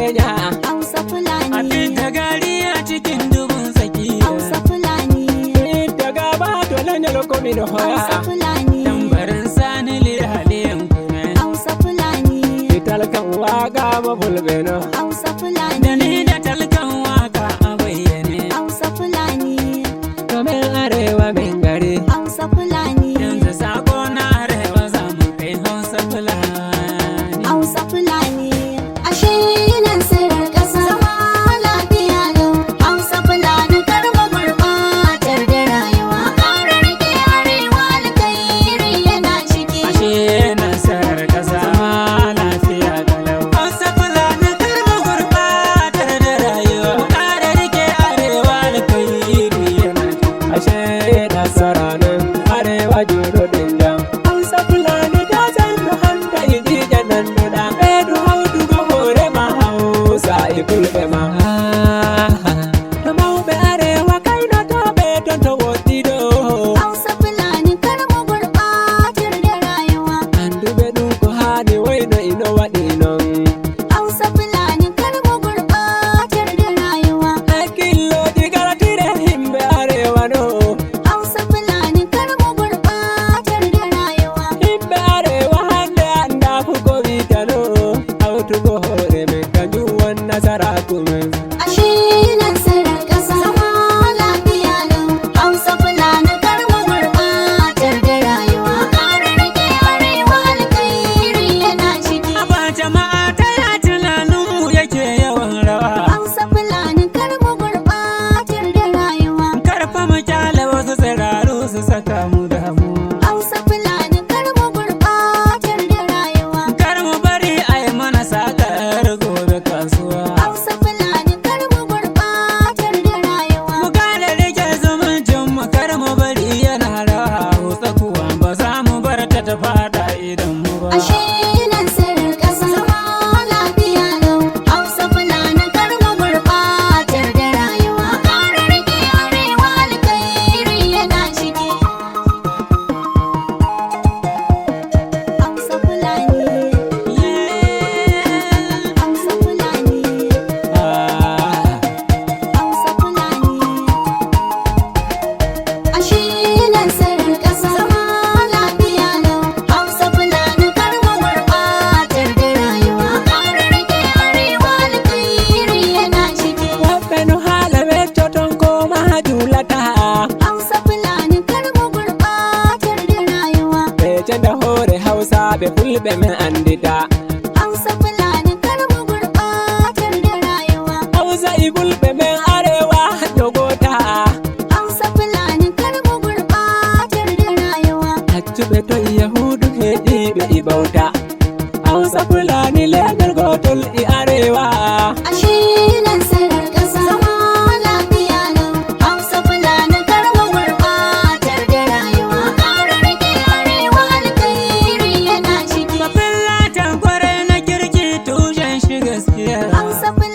kenya. Hausa Fulani. A fita gari a cikin dubun saki. Hausa Fulani. Fita gaba dole ne lokomi da hoya. Hausa Fulani. Tambarin Sani Liya.Liyan kuma. Hausa Fulani. Talkan waka mafulbe no. Hausa Fulani. Da ni da talkan waka a bayyane. Hausa Fulani. Domin arewa min gari. Hausa Fulani. Yanzu sako na arewa za mu kai Hausa Fulani. Hausa Fulani. Ashe nan sirrin ƙasa. Zama lafiya lau. Hausa Fulani kar mu gurɓatar da rayuwa. Ƙara rike arewa alkhairi yana ciki. Ashe nasarar ƙasa ma lafiya kalau. Hausa Fulani kar mu gurɓatar da rayuwa. Ƙara rike arewa alkhairi yana ciki. Ashe nasara nan arewa juro dinga. Hausa Fulani ta san da hanta idi janan nuna. Bedu haudu go hore ma Hausa ikulɓe ma. Da mawɓe arewa kai na toɓe ton to woɗɗiɗo. Hausa Fulani kar mu gurɓatar da rayuwa. Anduɓe ɗum ko hani wayno ino waɗi non. Hausa Fulani kar mu gurɓatar da rayuwa. Hakkilloji garatire himɓe arewa no. Hausa Fulani kar mu gurɓatar da rayuwa. Himɓe arewa hande anda fu ko witano. Hawtugo hoore men kanjum won nasaraku men. Ashe nan sirrin ƙasa. Zama lafiya lau. Hausa Fulani kar mu gurɓatar da rayuwa. Ƙara rike arewa alkhairi yana ciki. Aba jama'a ta ya tunaninmu yake yawan rawa. Hausa Fulani kar mu gurɓatar da rayuwa. Karfa mu kyale wasu tsiraru su saka mu damu. Hausa Fulani kar mu gurɓatar da rayuwa. Kar mu bari a yi mana sakar gobe kasuwa. Hausa Fulani kar mu gurɓatar da rayuwa. Mu kare rike zumuncin mu kar mu bari yana rawa. Hausa kuwa ba za mu bar ta ta fada idan mu ba. Ashe nan sirrin ƙasa. Zama lafiya lau. Hausa Fulani kar mu gurɓatar da rayuwa. Ƙara rike arewa alkhairi yana ciki. Hausa Fulani. Hausa Fulani. Hausa Fulani. Ashe nan sirrin ƙasa. Zama lafiya lau. Hausa Fulani kar mu gurɓatar da rayuwa. Ƙara rike arewa alkhairi yana ciki. Woɓɓe no haala weccoton ko ma julata. Hausa Fulani kar mu gurɓatar da rayuwa. Ɓe cenda hoore Hausa ɓe fulɓe men andita. Hausa Fulani kar mu gurɓatar da rayuwa. Hausa e fulɓe men arewa jogota. Hausa Fulani kar mu gurɓatar da rayuwa. Accuɓe to yahudu heƴiɓe e bauta. Hausa Fulani leñol gotol e arewa. Ashe nan sirrin ƙasa. Zama lafiya lau. Hausa Fulani kar mu gurɓatar da rayuwa. Ƙara rike arewa alkhairi yana ciki. Mafillatan kwarai na kirki tushen shi gaskiya. Hausa Fulani